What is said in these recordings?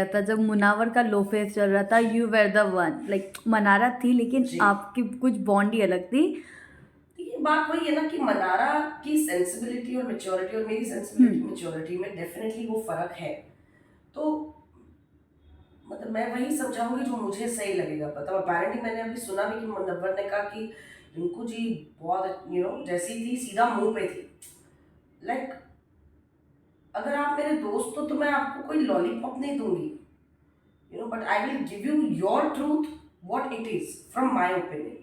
था जब मुनावर का लो फेस चल रहा था, you were the one, like Manara थी लेकिन जी। आपकी कुछ बॉन्ड ही अलग थी। तो ये बात वही है ना कि मनारा की सेंसिबिलिटी और मैच्योरिटी और मेरी सेंसिबिलिटी हम्म। मैच्योरिटी में डेफिनेटली वो फ़र्क है। तो मतलब मैं वही समझाऊँगी जो मुझे सही लगेगा। मतलब अपेरेंटली मैंने अभी सुना भी कि मुनव्वर ने कहा कि रिंकू जी बहुत जैसी थी सीधा मुँह पे थी। लाइक अगर आप मेरे दोस्त हो तो मैं आपको कोई लॉलीपॉप नहीं दूँगी। But I will give you your truth what it is from my opinion.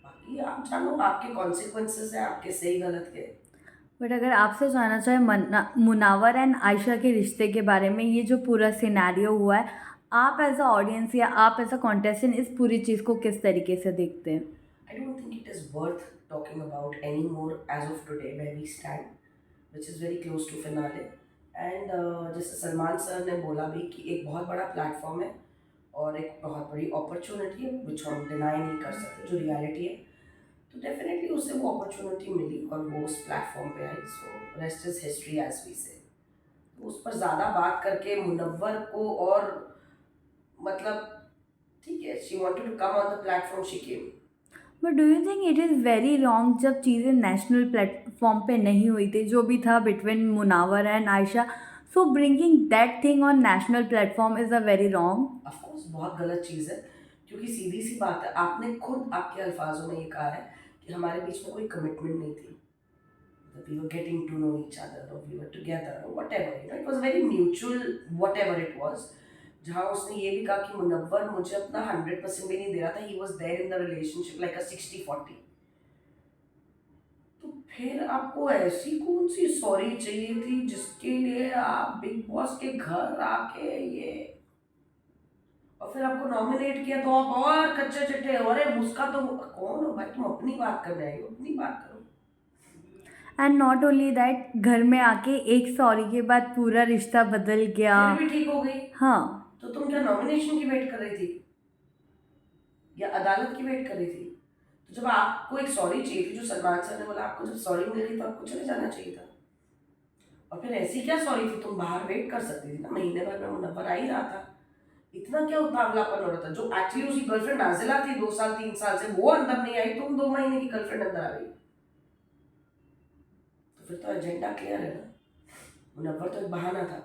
बाकी आप जानो आपके कॉन्सिक्वेंसेस हैं आपके सही गलत के। बट अगर आपसे जानना चाहे मुनावर एंड आयशा के रिश्ते के बारे में, ये जो पूरा सिनेरियो हुआ है, आप एज अ ऑडियंस या आप एज अ कॉन्टेस्टेंट इस पूरी चीज़ को किस तरीके से देखते हैं? I don't think it is worth talking about anymore as of today where we stand, which is very close to finale. And जैसे सलमान सर ने बोला भी कि एक बहुत बड़ा प्लेटफॉर्म है और एक बहुत बड़ी अपॉर्चुनिटी है विच हम डिनाई नहीं कर सकते जो रियलिटी है। तो डेफिनेटली उसे वो अपॉर्चुनिटी मिली और वो उस प्लेटफॉर्म पे आई। So rest is history as we say. तो उस पर ज़्यादा बात करके मुनव्वर को और मतलब ठीक है she wanted to come on the platform she came. But do you think it is very wrong जब चीज़ें नेशनल प्लेटफॉर्म पे नहीं हुई थी, जो भी था between Munawar and Ayesha, so bringing that thing on national platform is a very wrong. Of course बहुत गलत चीज़ है क्योंकि सीधी सी बात है आपने खुद आपके अल्फाजों में ये कहा है कि हमारे बीच में कोई कमिटमेंट नहीं थी। मतलब we were getting to know each other और वी वर टुगेदर और whatever it was very mutual whatever it was. जहाँ उसने ये भी कहा कि मुनव्वर मुझे अपना 100% भी नहीं दे रहा था। He was there in the relationship like a 60-40। तो फिर आपको ऐसी कौन सी सॉरी चाहिए थी जिसके लिए आप बिग बॉस के घर आके ये और फिर आपको नॉमिनेट किया तो आप और कच्चे चिट्ठे अरे उसका तो कौन हो भाई तुम अपनी बात करने आई हो अपनी बात करो। एंड नॉट ओनली दैट, घर में आके एक सॉरी के बाद पूरा रिश्ता बदल गया। फिर भी ठीक हो गई। हाँ। तो तुम क्या नॉमिनेशन की वेट कर रही थी या अदालत की वेट कर रही थी? तो जब आपको एक सॉरी चाहिए थी जो सलमान सर ने बोला आपको जब सॉरी मिल गई तो आपको चले जाना चाहिए था। और फिर ऐसी क्या सॉरी थी तुम बाहर वेट कर सकती थी ना महीने भर में मुनव्वर आ ही रहा था। इतना क्या उतावलापन हो रहा था? जो एक्चुअली उसकी गर्लफ्रेंड नाजिला थी 2 साल 3 साल से वो अंदर नहीं आई तुम 2 महीने की गर्लफ्रेंड अंदर आ गई। तो फिर तो एजेंडा क्लियर है ना। मुनव्वर तो एक बहाना था।